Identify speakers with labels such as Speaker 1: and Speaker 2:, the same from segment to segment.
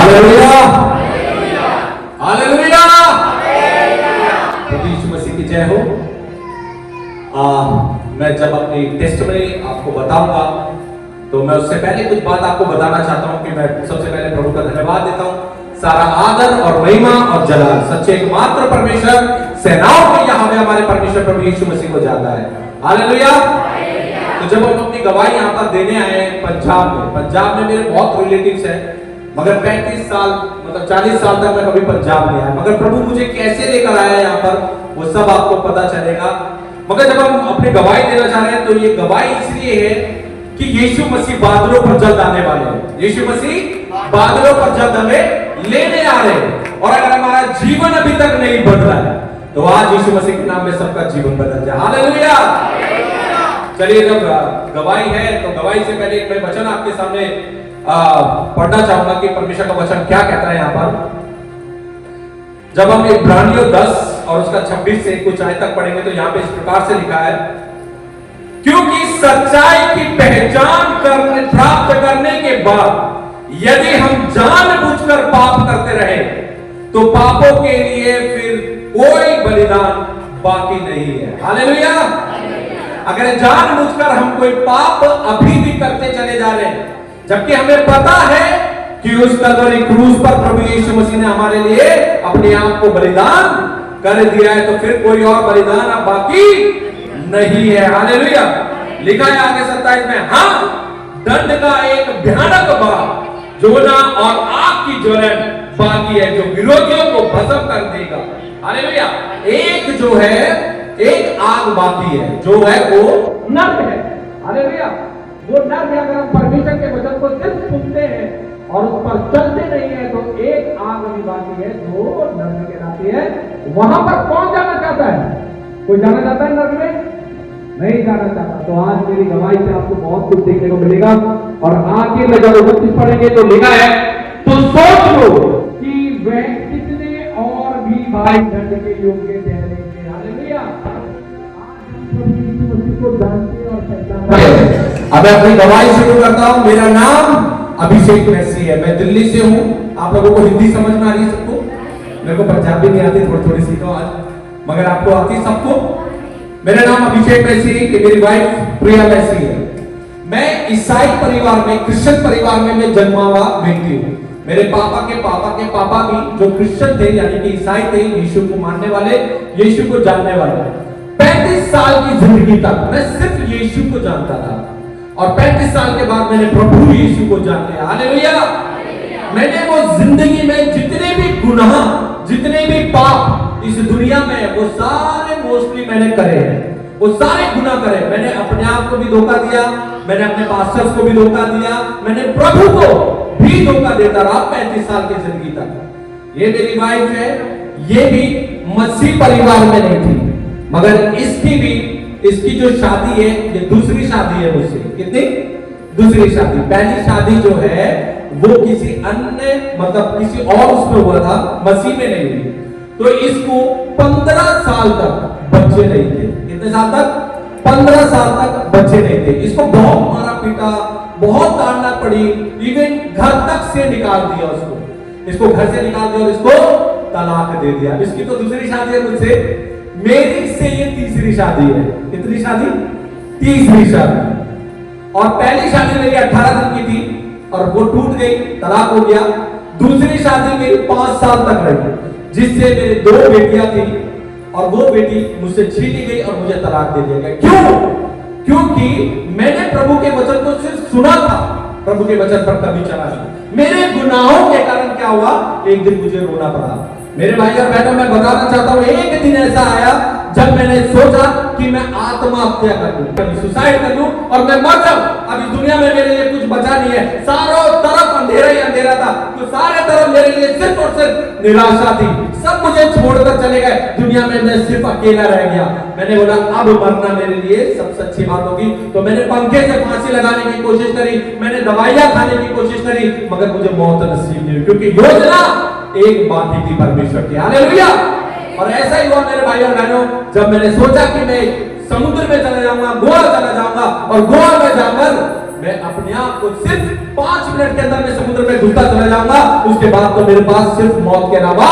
Speaker 1: Hallelujah, hallelujah, प्रभु यीशु मसीह की जय हो। मैं जब अपनी टेस्टमनी आपको बताऊंगा तो मैं उससे पहले कुछ बात आपको बताना चाहता हूं कि मैं सबसे पहले प्रभु का धन्यवाद देता हूं। सारा आदर और महिमा और जलाल सच्चे एकमात्र परमेश्वर सेनाओं के यहोवा हमारे परमेश्वर प्रभु यीशु मसीह को जाता है। हालेलुया। तो जब हम अपनी गवाही यहाँ पर देने आए पंजाब में मेरे बहुत रिलेटिव्स हैं, मगर 35 साल मतलब 40 साल तक मैं कभी पंजाब नहीं आया, मगर प्रभु मुझे कैसे लेकर आया यहाँ पर वो सब आपको पता चलेगा। मगर जब हम अपनी गवाही देना चाह रहे हैं तो ये गवाही इसलिए है कि यीशु मसीह बादलों पर जल्द आने वाले हैं। यीशु मसीह बादलों पर जल्द हमें लेने आ रहे हैं, और अगर हमारा जीवन अभी तक नहीं बदला है तो आज यीशु मसीह के नाम में सबका जीवन बदल जाए। हालेलुया। चलिए, जब गवाही है तो गवाही से पहले मैं वचन आपके सामने पढ़ना चाहूंगा कि परमेश्वर का वचन क्या कहता है। यहाँ पर जब हम इब्रानियों 10 और उसका 26 से कुछ आयत तक पढ़ेंगे तो यहाँ पे इस प्रकार से लिखा है, क्योंकि सच्चाई की पहचान प्राप्त करने के बाद यदि हम जानबूझकर पाप करते रहे तो पापों के लिए फिर कोई बलिदान बाकी नहीं है। हालेलुया। अगर जानबूझकर हम कोई पाप अभी भी करते चले जा रहे हैं, जबकि हमें पता है कि उस कलवरी क्रूस पर प्रभु यीशु मसीह ने हमारे लिए अपने आप को बलिदान कर दिया है, तो फिर कोई और बलिदान अब बाकी नहीं है। हालेलुया। लिखा है आगे 27 में, हाँ दंड का एक भयानक बार जोना और आग की ज्वलन बाकी है जो विरोधियों को भस्म कर देगा। हालेलुया। एक जो है एक आग बाकी है जो है वो नर्क है। हालेलुया। वो नर्क है, अगर हम परमेश्वर के वचन को सिर्फ सुनते हैं और उस पर चलते नहीं है तो एक आग अभी बाकी है जो नर्क कहलाती है। वहां पर कौन जाना चाहता है? कोई जाना चाहता है नर्क में? नहीं जाना चाहता। तो आज मेरी गवाही से आपको बहुत कुछ देखने को मिलेगा, और आगे में जब 29 पढ़ेंगे तो लिखा है, तो सोच लो कि वह कितने और भी भाई दंड के योग्य ठहरेंगे। हालेलुया। आज हम प्रभु यीशु मसीह को जानते और पहचानते हैं। अब मैं अपनी गवाही शुरू करता हूं। मेरा नाम अभिषेक मैसी है, मैं दिल्ली से हूं। आप लोगों को हिंदी समझ में आ रही है सबको? मेरे को पंजाबी नहीं आती, थोड़ी थोड़ी सीखा आज, मगर आपको आती सबको। मेरा नाम अभिषेक मैसी है, कि मेरी वाइफ प्रिया मैसी है। मैं ईसाई परिवार में, क्रिश्चियन परिवार में मैं जन्मा हुआ व्यक्ति हूँ। मेरे पापा के पापा भी जो क्रिश्चियन थे, यानी कि ईसाई थे, यीशु को मानने वाले, यीशु को जानने वाले। 35 साल की जिंदगी तक मैं सिर्फ यीशु को जानता था, और 35 साल के बाद मैंने प्रभु यीशु को जान लिया। हालेलुया। मैंने वो जिंदगी में जितने भी गुनाह, जितने भी पाप इस दुनिया में, वो सारे मोस्टली मैंने करे हैं, वो सारे गुनाह करे। मैंने अपने आप को भी धोखा दिया, मैंने अपने पास्टर्स को भी धोखा दिया, मैंने प्रभु को भी धोखा देता रहा 35 साल की जिंदगी तक। ये मेरी वाइफ है, ये भी मसीह परिवार में नहीं थी, मगर इसकी जो शादी है ये दूसरी शादी है मुझसे। कितनी? दूसरी शादी। पहली शादी जो है वो किसी अन्य मतलब किसी और उसमें हुआ था, मसीह में नहीं हुई। तो इसको 15 साल तक बच्चे नहीं थे। कितने साल तक? 15 साल तक बच्चे नहीं थे। इसको बहुत मारा पीटा, बहुत ताड़ना पड़ी, इवन घर तक से निकाल दिया इसको घर से निकाल दिया और इसको तलाक दे दिया। इसकी तो दूसरी शादी है मुझसे, मेरी से ये तीसरी शादी है। कितनी शादी? तीसरी शादी। और पहली शादी मेरी 18 दिन की थी और वो टूट गई, तलाक हो गया। दूसरी शादी मेरी 5 साल तक रही, जिससे मेरी 2 बेटियां थी, और वो बेटी मुझसे छीनी गई और मुझे तलाक दे दिया गया। क्यों? क्योंकि मैंने प्रभु के वचन को सिर्फ सुना था, प्रभु के वचन पर कभी चला नहीं। मेरे गुनाहों के कारण क्या हुआ, एक दिन मुझे रोना पड़ा। मेरे भाई और बहनों, मैं बताना चाहता हूं, एक दिन ऐसा आया जब मैंने सोचा कि मैं आत्महत्या कर लूं, सुसाइड कर लूं और मैं मर जाऊं। अब इस दुनिया में मेरे लिए कुछ बचा नहीं है, चारों तरफ अंधेरा ही अंधेरा था। तो सारे तरफ मेरे लिए सिर्फ और सिर्फ निराशा थी, सब मुझे छोड़कर चले गए, दुनिया में मैं सिर्फ अकेला रह गया। मैंने बोला अब मरना मेरे लिए सबसे अच्छी बात होगी। तो मैंने पंखे से फांसी लगाने की कोशिश करी, मैंने दवाइयां खाने की कोशिश करी, मगर मुझे मौत नसीब नहीं हुई, क्योंकि योजना एक बाकी थी परमेश्वर की। हालेलुया। और ऐसा ही हुआ मेरे भाई और बहनों, जब मैंने सोचा कि मैं समुद्र में चला जाऊंगा, गोवा चला जाऊंगा और गोवा में जाकर मैं अपने आप को सिर्फ 5 मिनट के अंदर मैं समुद्र में डूबता चला जाऊंगा, उसके बाद तो मेरे पास सिर्फ मौत के अलावा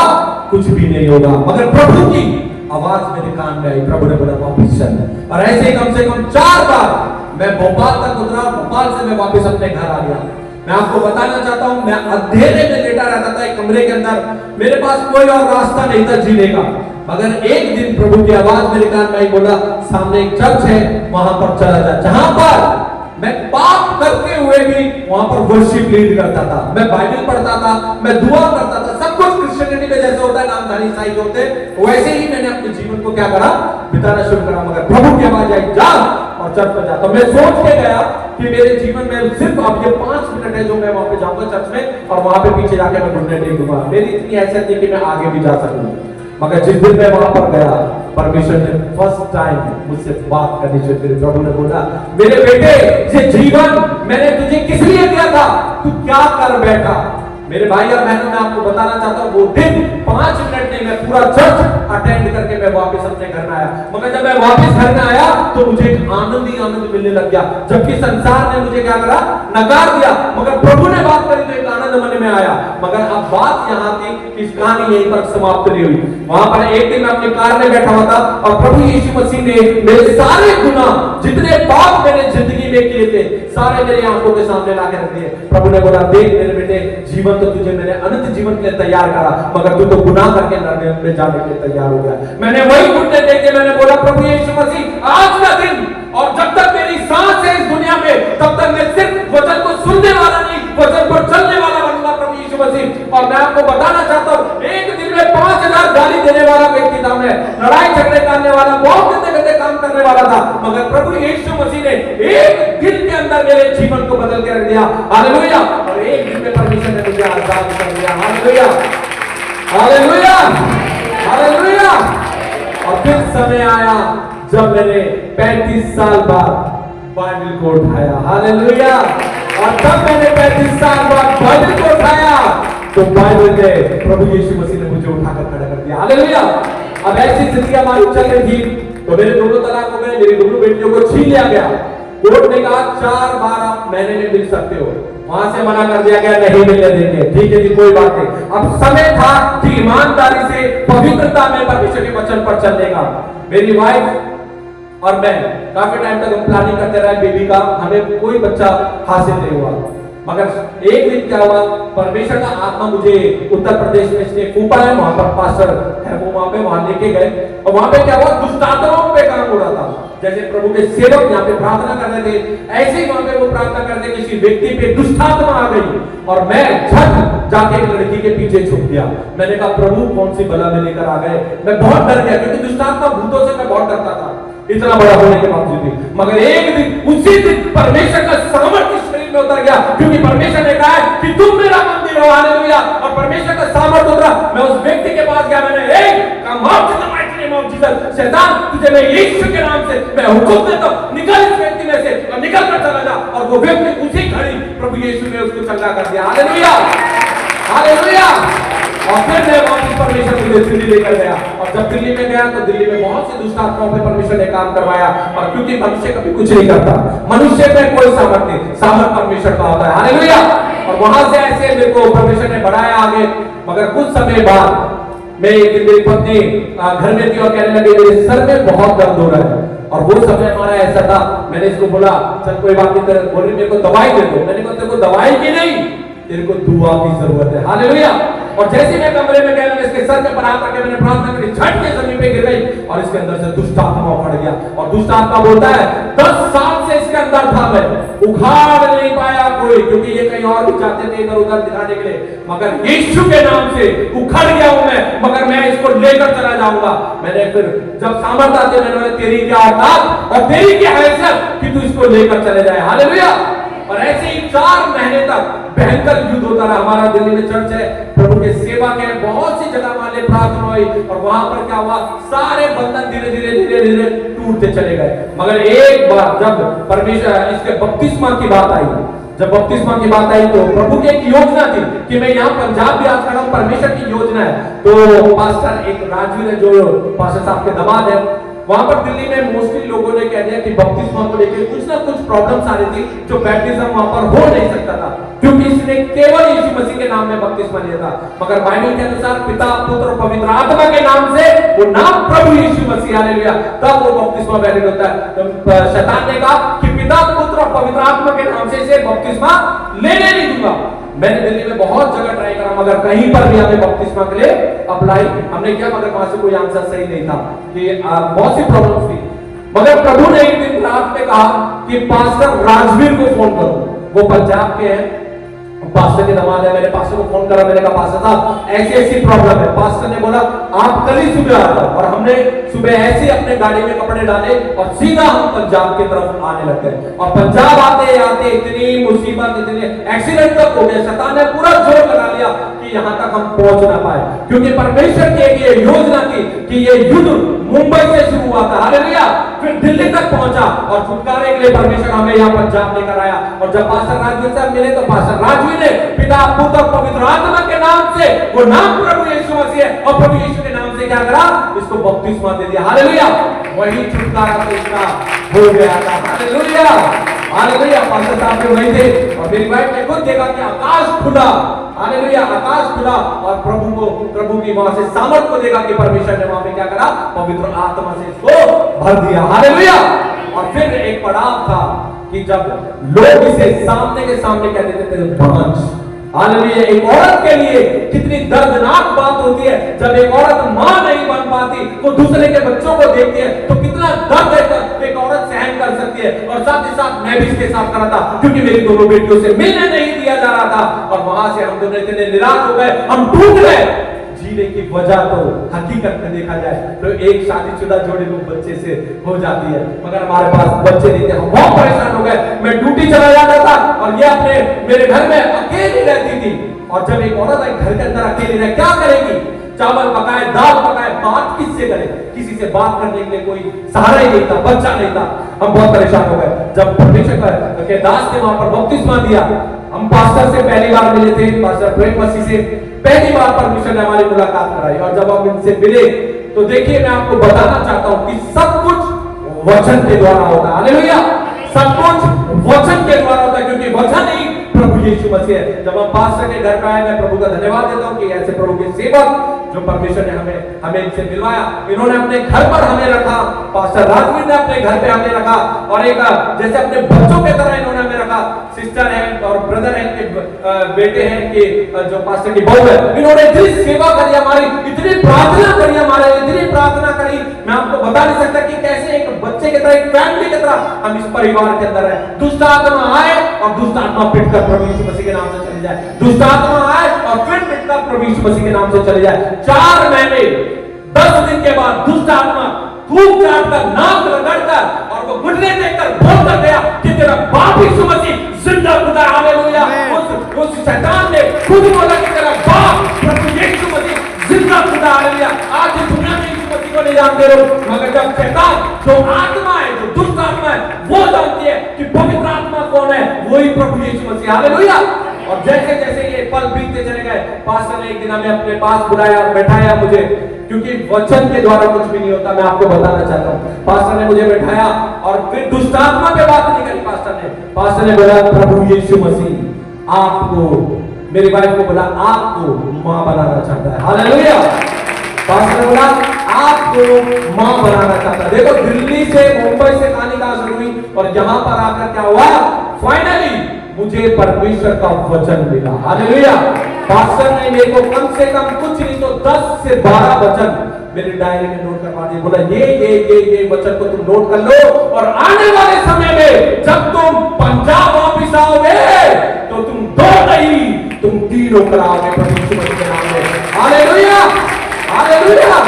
Speaker 1: कुछ भी नहीं होगा। मगर प्रभु की आवाज मेरे कान में आई, प्रभु ने बोला वापस चल। और ऐसे ही कम से कम 4 बार मैं भोपाल तक उतरा, भोपाल से मैं वापस अपने घर आ गया। मैं आपको बताना चाहता हूं, मैं अंधेरे में लेटा रहता था एक कमरे के अंदर, मेरे पास कोई और रास्ता नहीं था जीने का। मगर एक दिन प्रभु की आवाज मेरे कान में आई, बोला सामने एक चर्च है, वहां पर चला जा, जहां पर मैं पाप करते हुए भी वहां पर वर्शिप लीड करता था, मैं बाइबल पढ़ता था, मैं दुआ करता था, सब कुछ क्रिश्चियनिटी में जैसे होता है नामधारी ईसाई जो होते वैसे ही मैंने अपने जीवन को क्या करा, बिताना शुरू करा। मगर प्रभु की आवाज आई, जा और चर्च में जा। तो मैं सोच के गया कि मेरे जीवन में सिर्फ अब ये 5 मिनट है जो मैं वहां पे जाऊंगा चर्च में, और वहां पे पीछे जाके मैं घुटने टेक दूंगा। मेरी इतनी हैसियत थी कि मैं आगे भी जा सकूं। मगर जिस दिन मैं वहां पर गया, परमेश्वर ने फर्स्ट टाइम मुझसे बात करनी शुरू करी। प्रभु ने बोला, मेरे बेटे ये जीवन मैंने तुझे किस लिए दिया था, तू क्या कर बैठा। मेरे भाई और बहनों, मैं आपको बताना चाहता हूं, वो दिन 5 मिनट नहीं, मैं पूरा चर्च अटेंड करके मैं वापस अपने घर में आया। मगर जब मैं वापस घर में आया तो मुझे एक आनंद ही आनंद मिलने लग गया, जबकि संसार ने मुझे क्या करा, नकार दिया। मगर प्रभु ने बात करी तो एक आनंद मन में आया। मगर अब बात यहाँ थी कि इस कहानी यहीं पर समाप्त नहीं हुई। वहां पर एक दिन मैं अपनी कार में बैठा हुआ था और प्रभु यीशु मसीह ने मेरे सारे गुनाह, जितने पाप मैंने जिंदगी में किए थे, सारे मेरी आंखों के सामने ला के रख दिए। प्रभु ने बोला, देख मेरे बेटे, जीवन तो तुझे मैंने अनंत जीवन के लिए तैयार करा, मगर तू तो गुनाह करके नरक में जाने के लिए तैयार हो गया। मैंने वही घुटने टेक के मैंने बोला, प्रभु यीशु मसीह, आज का दिन और जब तक मेरी सांस है इस दुनिया में, तब तक मैं सिर्फ वचन को सुनने वाला नहीं, वचन पर चलने वाला बनूंगा, प्रभु यीशु मसीह। और मैं आपको बताना चाहता हूं, एक दिन में 5000 गाली देने वाला व्यक्ति था मैं, लड़ाई झगड़े करने वाला, बहुत गंदे गंदे काम करने वाला था। मगर प्रभु यीशु मसीह ने एक दिन के अंदर मेरे जीवन को बदल के रख दिया। हालेलुया। और एक दिन में परमेश्वर ने मुझे आजाद कर दिया। Hallelujah, hallelujah, hallelujah. और फिर समय आया जब मैंने 35 साल बाद बाइबल को उठाया। हालेलुया। और जब मैंने 35 साल बाद बाइबल को उठाया तो बाइबल के प्रभु यीशु मसीह ने मुझे उठाकर खड़ा कर दिया। हालेलुया। अब ऐसी जिंदगी हमारी चल रही थी तो मेरे दोनों तलाक हो गए, मेरी दोनों बेटियों को छीन लिया गया। कोर्ट ने कहा 4 बार आप महीने में मिल सकते हो, वहां से मना कर दिया गया, नहीं मिलने देंगे। ठीक है जी, कोई बात नहीं। अब समय था कि ईमानदारी से, पवित्रता में परमेश्वर के वचन पर चलने का। मेरी वाइफ और मैं काफी टाइम तक हम प्लानिंग करते रहे बेबी का, हमें कोई बच्चा हासिल नहीं हुआ। मगर एक दिन क्या हुआ, परमेश्वर का आत्मा मुझे उत्तर प्रदेश में इसके फूफा है, वहां पर पास्टर है, वो वहां पे लेके गए। और वहां पे क्या हुआ, दुष्ट आत्माओं पे काम हो रहा था। जैसे प्रभु के सेवक यहाँ पे प्रार्थना कर रहे थे, ऐसे ही वहां पे वो प्रार्थना करते, किसी व्यक्ति पे दुष्ट आत्मा आ गई और मैं झट जाके एक लड़की के पीछे छुप गया। मैंने कहा, प्रभु कौन सी बला में लेकर आ गए। मैं बहुत डर गया, क्योंकि दुष्ट आत्मा भूतों से मैं बहुत डरता था, इतना बड़ा होने के बावजूद भी। मगर एक दिन, उसी दिन परमेश्वर का सामर्थ्य शरीर में उतर गया, क्योंकि परमेश्वर ने कहा है कि तुम मेरा मंदिर हो। हालेलुया। और परमेश्वर का सामर्थ्य उतरा। मैं उस व्यक्ति के पास गया, मैंने शैतान, तुझे मैं यीशु के नाम से मैं हुक्म देता हूं, निकल इस व्यक्ति में से और निकल कर चला जा। और वो व्यक्ति उसी घड़ी प्रभु यीशु ने उसको चंगा कर दिया। Hallelujah, hallelujah. और फिर मैं वापस परमेश्वर मुझे दिल्ली लेकर गया। और जब दिल्ली में गया तो दिल्ली में बहुत सी दुष्ट आत्माओं पे परमेश्वर ने काम करवाया। और क्योंकि मनुष्य कभी कुछ नहीं करता, मनुष्य में कोई सामर्थ नहीं, सामर्थ परमेश्वर का होता है। हालेलुया। और वहां से ऐसे मेरे को परमेश्वर ने बढ़ाया आगे। मगर कुछ समय बाद मैं एक दिन मेरी पत्नी घर में थी और कहने लगी, मेरे सर में बहुत दर्द हो रहा है। और वो समय हमारा ऐसा था, मैंने इसको बोला, चल कोई बात नहीं, बोल रही मेरे को दवाई दे दो। मैंने कहा, तेरे को दवाई की नहीं, तेरे को दुआ की जरूरत है। हालेलुया। और जैसे मैं कमरे में गया, मैंने इसके सर पे हाथ रख के मैंने प्रार्थना करी, झट के जमीन पे गिर गई और इसके अंदर से दुष्ट आत्मा उखड़ गया। और दुष्ट आत्मा बोलता है, 10 साल से इसके अंदर था, मैं उखाड़ नहीं पाया कोई, क्योंकि ये कहीं और भी जाते थे इधर उधर दिखाने के लिए। मगर यीशु के नाम से उखड़ गया हूं मैं, मगर मैं इसको लेकर चला जाऊंगा। मैंने फिर जब सामर्थ आते, मैंने बोला, तेरी क्या औकात और तेरी क्या हैसियत कि तू इसको लेकर चले जाए। हालेलुया। और ऐसे ही 4 महीने तक भयंकर युद्ध होता रहा। हमारा दिल्ली में चर्च है, प्रभु के सेवा के बहुत सी जगह वाले प्रार्थना हुई और वहां पर क्या हुआ, सारे बंधन धीरे धीरे धीरे धीरे टूटते चले गए। मगर एक बार जब परमेश्वर इसके बपतिस्मा की बात आई, जब बपतिस्मा की बात आई तो प्रभु की एक योजना थी कि मैं यहाँ पंजाब भी आज खड़ा हूँ, परमेश्वर की योजना है। तो पास्टर एक राजवीर है जो पास्टर साहब के दामाद है, वहां पर दिल्ली में मोस्टली लोगों ने कह दिया कि बपतिस्मा को लेकर कुछ ना कुछ प्रॉब्लम्स आ रही थी, जो बैप्टिज्म वहां पर हो नहीं सकता था, क्योंकि इसने केवल यीशु मसीह के नाम में बपतिस्मा लिया था। मगर बाइबल के अनुसार पिता, पुत्र और पवित्र आत्मा के नाम से वो नाम प्रभु यीशु मसीह, हालेलुया, तब वो बपतिस्मा वैलिड होता है। तो शैतान ने कहा कि पिता, पुत्र और पवित्र आत्मा के नाम से इसे बपतिस्मा लेने नहीं दूंगा। मैंने दिल्ली में बहुत जगह ट्राई करा, मगर कहीं पर भी हमें बपतिस्मा के लिए अप्लाई हमने किया, मगर वहां से कोई आंसर सही नहीं था कि बहुत सी प्रॉब्लम्स थी। मगर प्रभु ने एक दिन रात में कहा कि पास्टर राजवीर को फोन करो, वो पंजाब के हैं, पास्टर के दामाद है। मैंने पास्टर को फोन करा, मैंने कहा पास्टर साहब ऐसी ऐसी प्रॉब्लम है। पास्टर ने बोला आप कल ही सुबह आ जाओ, और हमने सुबह ऐसे अपने गाड़ी में कपड़े डाले और सीधा हम पंजाब की तरफ आने लग गए। और पंजाब आते आते इतनी मुसीबत, इतने एक्सीडेंट तक हो गया, शैतान ने पूरा जोर लगा लिया कि यहां तक हम पहुंच ना पाए, क्योंकि परमेश्वर की एक ये योजना थी कि ये युद्ध मुंबई से शुरू हुआ था, हालेलुया, फिर दिल्ली तक पहुंचा और छुटकारे के लिए परमेश्वर हमें यहाँ पंजाब लेकर आया। और जब पास्टर राजवीर साहब मिले तो पास्टर राजवीर ने पिता, पुत्र और पवित्र आत्मा के नाम से, वो नाम प्रभु यीशु मसीह है, और प्रभु यीशु के नाम से क्या करा, इसको बपतिस्मा दे दिया, हालेलुया। वही छुटकारा तो इसका हो गया था, हालेलुया, हालेलुया। पास्टर साहब भी वही थे और मेरी वाइफ ने खुद देखा कि आकाश खुला, हालेलुया, आकाश खुला और प्रभु की वहां से सामर्थ को देखा कि परमेश्वर ने वहां पे क्या करा, पवित्र आत्मा से इसको भर दिया, हालेलुया। और फिर एक पड़ाव था कि जब लोग इसे सामने के सामने कह देते थे बांझ, हालेलुया। एक औरत के लिए कितनी दर्दनाक बात होती है जब एक औरत मां नहीं बन पाती, वो दूसरे के बच्चों को देखती है तो कितना दर्द है, एक औरत सहन कर सकती है। और साथ ही साथ मैं भी इसके साथ करा था, क्योंकि मेरी दोनों बेटियों से मिलने नहीं दिया जा रहा था, और वहां से हम दोनों इतने निराश हो गए, हम टूट गए। जीने की वजह तो हकीकत में देखा जाए तो एक शादीशुदा जोड़ी को बच्चे से हो जाती है, मगर हमारे पास बच्चे नहीं थे, हम बहुत परेशान हो गए। मैं ड्यूटी चला जाता था और ये अपने मेरे घर में अकेली रहती थी, और जब एक औरत घर के अंदर अकेली रहे क्या करेगी, चावल पकाए, दाल पकाए, बात किससे करे, किसी से बात करने के लिए कोई सहारा ही नहीं था, बच्चा नहीं था, हम बहुत परेशान हो गए। जब परमेश्वर के दास ने वहां पर बपतिस्मा दिया, हम पास्टर से पहली बार मिले थे, पास्टर प्रेम मसीह से पहली बार परमेश्वर ने हमारी मुलाकात कराई, और जब हम इनसे मिले तो देखिए मैं आपको बताना चाहता हूं कि सब कुछ वचन के द्वारा होता है, हालेलुया, सब कुछ वचन के द्वारा होता है, क्योंकि वचन ही प्रभु यीशु मसीह है। जब हम पास्टर के घर पे आए, मैं प्रभु का धन्यवाद देता हूं कि ऐसे प्रभु के सेवक जो परमेश्वर ने हमें इनसे मिलवाया, इन्होंने अपने घर पर हमें रखा, पास्टर राजवीर ने अपने घर पे हमें रखा, और एक जैसे अपने बच्चों की तरह इन्होंने हमें रखा। सिस्टर है और ब्रदर है कि बेटे हैं कि जो पास्टर की बहू है, इन्होंने इतनी सेवा करी हमारी, इतनी प्रार्थना करी हमारे, इतनी प्रार्थना करी, मैं आपको बता नहीं सकता कि कैसे एक बच्चे की तरह, एक फैमिली की तरह हम इस परिवार के अंदर है। दुष्ट आत्मा आए और दुष्ट आत्मा पिटकर प्रभु यीशु मसीह के नाम से चली जाए, दुष्ट आत्मा आए और फिर पिटकर प्रभु यीशु मसीह के नाम से चली जाए। 4 महीने 10 दिन के बाद दुष्ट आत्मा थूक चाटकर, नाक रगड़कर और वो घुटने देखकर बोल कर गया कि तेरा बाप यीशु मसीह जिंदा खुदा, हालेलुया। उस शैतान ने खुद बोला कि तेरा बाप प्रभु यीशु मसीह जिंदा खुदा, हालेलुया। आज इस दुनिया में यीशु मसीह को नहीं जानते लोग, मगर जब शैतान, जो आत्मा है, जो दुष्ट आत्मा है, वो जानती है कि पवित्र आत्मा कौन है, वही प्रभु यीशु मसीह, हालेलुया। और जैसे जैसे ये पल बीतते चले गए, पास्टर ने एक दिन हमें अपने पास बुलाया और बैठाया मुझे, क्योंकि वचन के द्वारा कुछ भी नहीं होता, मैं आपको बताना चाहता हूँ। पास्टर ने मुझे बैठाया और फिर दुष्ट आत्मा पे बात नहीं करी पास्टर ने बोला प्रभु यीशु मसीह आपको, मेरी वाइफ को बोला आपको मां बनाना चाहता है, हालेलुया। पास्टर ने बोला आपको मां बनाना चाहता है। देखो दिल्ली से, मुंबई से कहानी कहां शुरू हुई और यहां पर आकर क्या हुआ, फाइनली मुझे परमेश्वर का वचन मिला, हालेलुया। पास्टर ने मेरे को कम से कम कुछ नहीं तो 10 से 12 वचन मेरी डायरी में नोट करवा दिए, बोला ये वचन को तुम नोट कर लो, और आने वाले समय में जब तुम पंजाब वापिस आओगे तो तुम 2 नहीं, तुम 3 कराओगे प्रभु यीशु मसीह के नाम में, हालेलुया, हालेलुया।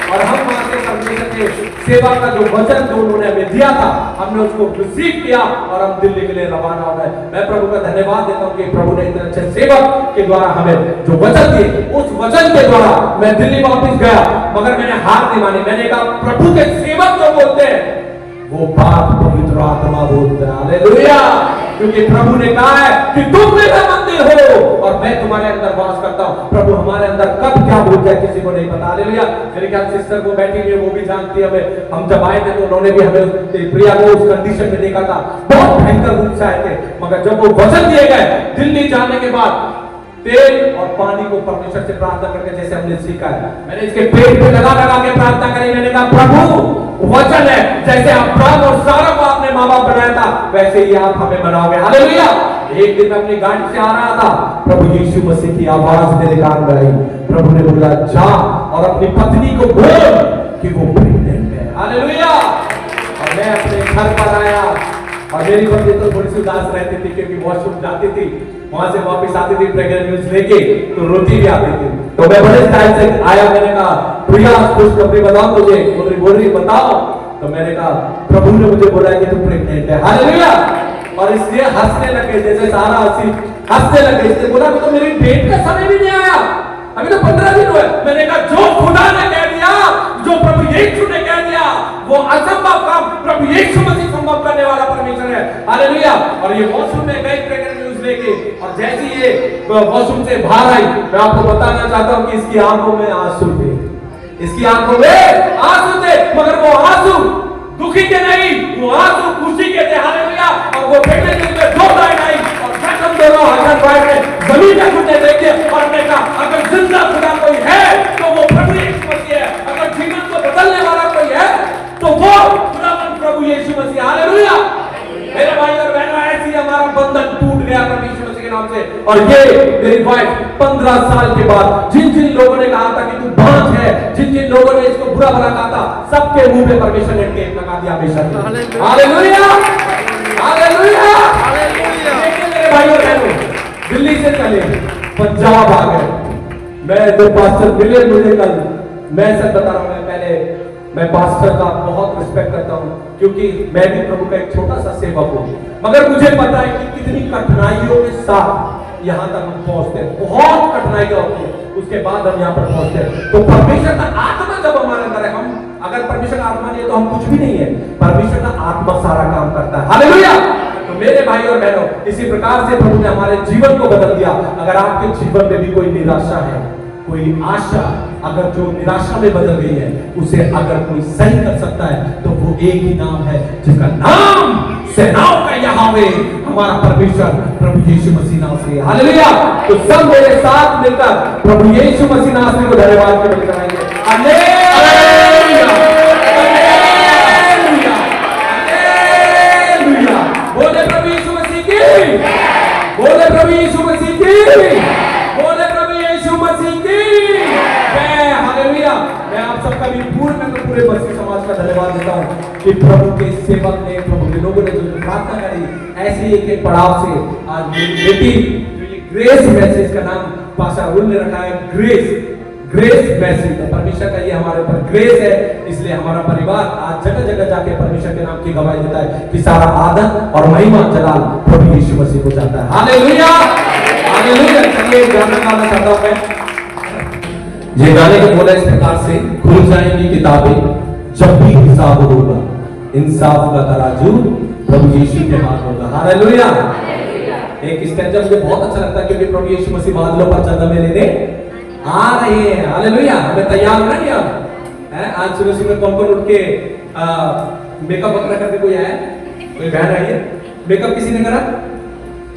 Speaker 1: और हम वहां से परमेश्वर के सेवा का जो वचन जो उन्होंने हमें दिया था, हमने उसको रिसीव किया और हम दिल्ली के लिए रवाना हो गए। मैं प्रभु का धन्यवाद देता हूं कि प्रभु ने इतने अच्छे सेवक के द्वारा हमें जो वचन दिए, उस वचन के द्वारा मैं दिल्ली वापस गया, मगर मैंने हार नहीं मानी। मैंने कहा प्रभु के सेवक जो बोलते हैं वो बात पवित्र आत्मा बोलता है, हालेलुया। क्योंकि प्रभु ने कहा है कि तुम मेरा मंदिर हो और मैं तुम्हारे अंदर वास करता हूं। प्रभु हमारे अंदर कब क्या क्या भूल जाए किसी को नहीं पता। हालेलुया। मेरे ख्याल सिस्टर को बैठी हुई है, वो भी जानती है हमें। हम जब आए थे तो उन्होंने भी हमें प्रिया को उस कंडीशन में देखा था, बहुत भयंकर रूप से आए थे। मगर जब वो वचन दिए गए दिल्ली जाने के बाद, तेल और पानी को परमेश्वर से प्रार्थना करके जैसे हमने सीखा है, मैंने इसके पेट पे लगा लगा के प्रार्थना करी। मैंने कहा प्रभु वचन है, जैसे अब्राहम और सारा को आपने माँ बाप बनाया था वैसे ही आप हमें बनाओगे। हालेलुया। एक दिन मैं अपनी गाड़ी से आ रहा था, प्रभु यीशु मसीह की आवाज मेरे कान में आई। प्रभु ने बोला जा और अपनी पत्नी को बोल कि वो प्रेग्नेंट है। हालेलुया। और मैं अपने घर पर आया और मेरी पत्नी तो थोड़ी सी उदास रहती थी क्योंकि वॉशरूम जाती थी, वहां से वापस आती थी प्रेग्नेंट न्यूज लेके, तो रोती भी आती थी। तो मैं बड़े स्टाइल से आया, मैंने कहा प्रिया खुशखबरी बताओ तुझे। बोल रही बताओ। तो मैंने कहा प्रभु ने मुझे बोला कि तू प्रेग्नेंट है। हालेलुया। और इसलिए हंसने लगे, जैसे सारा हंसने लगे। इसलिए बोला तो मेरे पेट का समय भी नहीं आया, अभी तो 15 दिन हुए। मैंने कहा जो खुदा ने कह दिया, जो प्रभु यीशु ने कह दिया, वो असंभव काम प्रभु यीशु मसीह संभव करने वाला परमेश्वर है। हालेलुया। और ये वॉशरूम में गई प्रेग्नेंट न्यूज लेके, और जैसे ये वॉशरूम से बाहर आई, मैं आपको बताना चाहता हूं कि इसकी आंखों में आंसू थे। इसकी आंखों में आंसू थे, मगर वो आंसू दुखी के नहीं, वो आंसू खुशी के थे। हालेलुया। और वो प्रेग्नेंट न्यूज में 2 लाइन आई और हम दोनों हस्बैंड वाइफ ने जमीन में घुटने देखे और ने कहा अगर जिंदा खुदा कोई है तो वो प्रभु यीशु मसीह है, अगर जीवन को बदलने वाला कोई है तो वो खुदावंद प्रभु यीशु मसीह। हालेलुया। मेरे भाई और बहनों, ऐसी हमारा बंधन टूट गया प्रभु यीशु मसीह के नाम से। और ये मेरी वाइफ 15 साल के बाद जिन जिन लोगों ने कहा था कि तू बांझ है, जिन जिन लोगों ने इसको बुरा भला कहा था, सबके मुंह पे परमेश्वर ने टेप लगा दिया हमेशा। हालेलुया। हालेलुया। मेरे भाई और बहनों, दिल्ली से चले पंजाब आ गए। मैं तो पास्टर मिले मुझे कल, मैं सब बता रहा हूं, मैं पास्टर का बहुत रिस्पेक्ट करता हूं क्योंकि मैं भी प्रभु का एक छोटा सा सेवक हूं। मगर मुझे पता है कि कितनी कठिनाइयों के साथ यहां तक हम पहुंचते हैं, बहुत कठिनाइयां होती है, उसके बाद हम यहां पर पहुंचते हैं। तो परमेश्वर का आत्मा जब हमारे अंदर है, हम अगर परमेश्वर का आत्मा नहीं है तो हम कुछ भी नहीं है। परमेश्वर का आत्मा सारा काम करता है। हालेलुया। तो मेरे भाई और बहनों, इसी प्रकार से प्रभु ने हमारे जीवन को बदल दिया। अगर आपके जीवन में भी कोई निराशा है, कोई आशा अगर जो निराशा में बदल गई है, उसे अगर कोई सही कर सकता है तो वो एक ही नाम है जिसका नाम सेनाओं का यहोवा, हमारा परमेश्वर प्रभु यीशु मसीह नाम से। हालेलुया। तो सब मेरे साथ मिलकर प्रभु यीशु मसीह नाम से को धन्यवाद के बलि चढ़ाएंगे। हालेलुया। हालेलुया। हालेलुया। बोले प्रभु यीशु मसीह की, बोले प्रभु यीशु मसीह की, बोले प्रभु यीशु मसीह की। हालेलुया। मैं आप सबका भी पूरे मसीह समाज का धन्यवाद देता हूं कि प्रभु के सेवक ने, प्रभु के लोगों ने जो प्रार्थना करी, ऐसे एक एक पड़ाव से आज मेरी बेटी जो ये ग्रेस मैसेज का नाम पास्टर अरुण ने रखा है, ग्रेस मैसेज, परमेश्वर का ये हमारे ऊपर ग्रेस है। इसलिए हमारा परिवार आज जगह जगह जाके परमेश्वर के नाम की गवाही देता है कि सारा आदर और महिमा जलाल प्रभु यीशु मसीह को जाता है। हालेलुया। हालेलुया। चलिए गाना गाना चाहता हूं मैं। ये गाने को बोला इस प्रकार से, खुल जाएंगी किताबें जब भी हिसाब होगा, इंसाफ का तराजू प्रभु यीशु के हाथ होगा। हालेलुया। एक स्टैंजा मुझे बहुत अच्छा लगता है क्योंकि प्रभु यीशु मसीह बादलों पर चंदा में लेने आ रहे हैं। हालेलुया। हमें तैयार ना किया है। आज सुबह सुबह कौन कौन उठ के मेकअप वगैरह करके कोई आया, कोई बहन आई है, मेकअप किसी ने करा?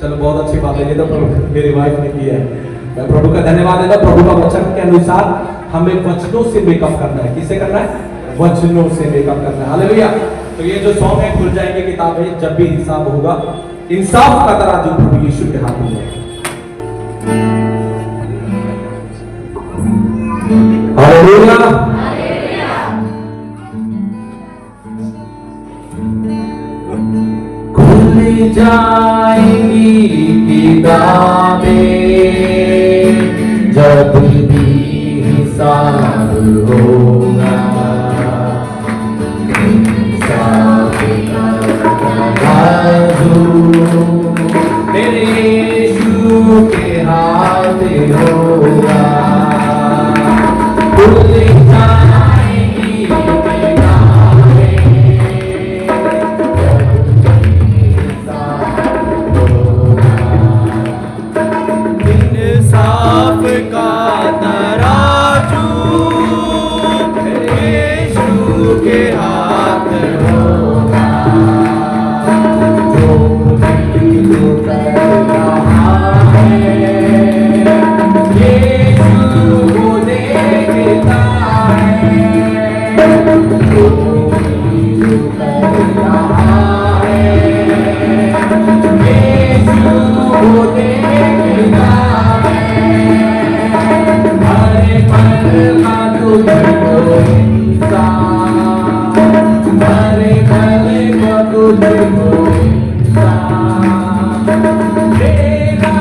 Speaker 1: चलो बहुत अच्छी बात है, ये तो प्रभु मेरी वाइफ ने किया है। मैं प्रभु का धन्यवाद देता हूं। प्रभु का वचन के अनुसार हमें वचनों से मेकअप करना है। किसे करना है? वचनों से मेकअप करना है। हालेलुया। तो ये जो सॉन्ग है, खुल जाएंगे किताबें जब भी हिसाब होगा, इंसाफ का तराजू प्रभु यीशु के हाथ में है। हालेलुया। खुल जाएंगी किताबें जब भी हिसाब होगा, इंसाफ का तराजू मेरे यीशु के हाथ होगा। खुल जाएंगी किताबें इंसाफ का तराजू
Speaker 2: के हाथ होगा। जो भी कर रहा है यीशु वो देखता है। जो भी कर रहा है यीशु वो देखता है। हर पल का तुझको इंसान, हर पल का तुझको इंसान, तेरा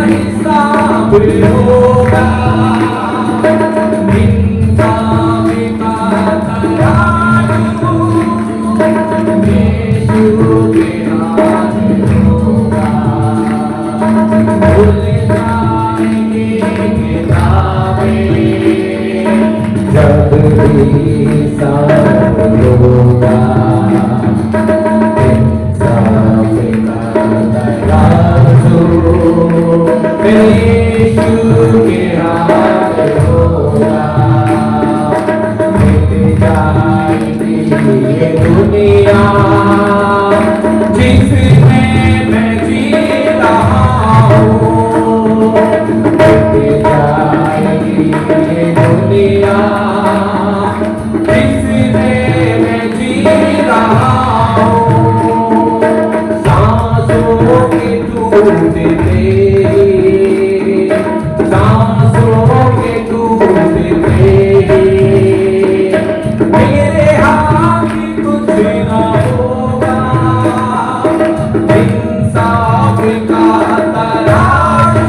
Speaker 2: हिसाब होगा। इंसाफ का तराजू यीशु के हाथ होगा। भूल जाएंगे किताबें जब हिसाब होगा। इंसाफ का तराजू यीशु के हाथ होगा। मिट जाएगी ये दुनिया जिसमें मैं जी रहा हूँ। मिट जाएगी ये दुनिया जिसमें मैं जी रहा हूँ। सांसों के टूटते, सांसों के टूटते मेरे हाथ कुछ ना होगा। इंसाफ का तराजू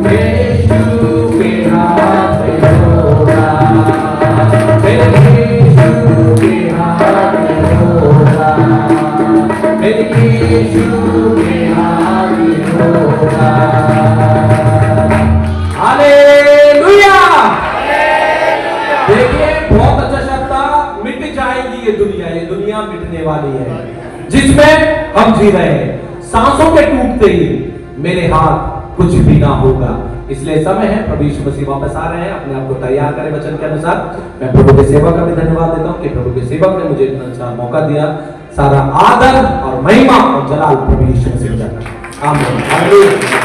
Speaker 2: यीशु के हाथ होगा। यीशु के हाथ होगा। यीशु के हाथ होगा। हालेलुया। देखिए बहुत अच्छा शब्द था, मिट जाएगी ये दुनिया मिटने वाली है जिसमें हम जी रहे हैं। सांसों के टूटते ही मेरे हाथ कुछ भी ना होगा। इसलिए समय है, प्रभु यीशु मसीह वापस आ रहे हैं। अपने आप को तैयार करें वचन के अनुसार। मैं प्रभु के सेवा का भी धन्यवाद देता हूं कि प्रभु के सेवक ने मुझे इतना अच्छा मौका दिया। सारा आदर और महिमा और जलाल प्रभु यीशु मसीह को जाता है। आमीन।